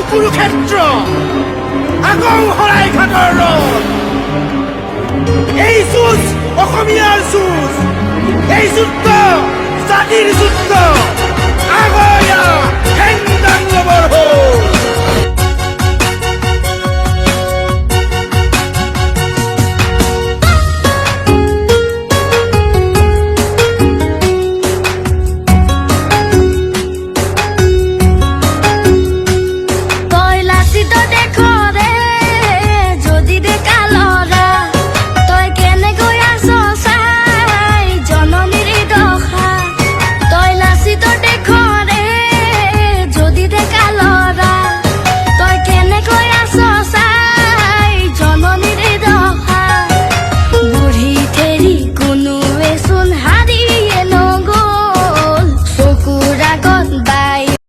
কুৰুক্ষেত্ৰ আগং শৰাইঘাটৰ ৰথ এই যুঁজ অসমীয়াৰ যুঁজ এই যুদ্ধ জাতিৰ যুদ্ধ আগয়া হেংদাং লবৰ হ'ল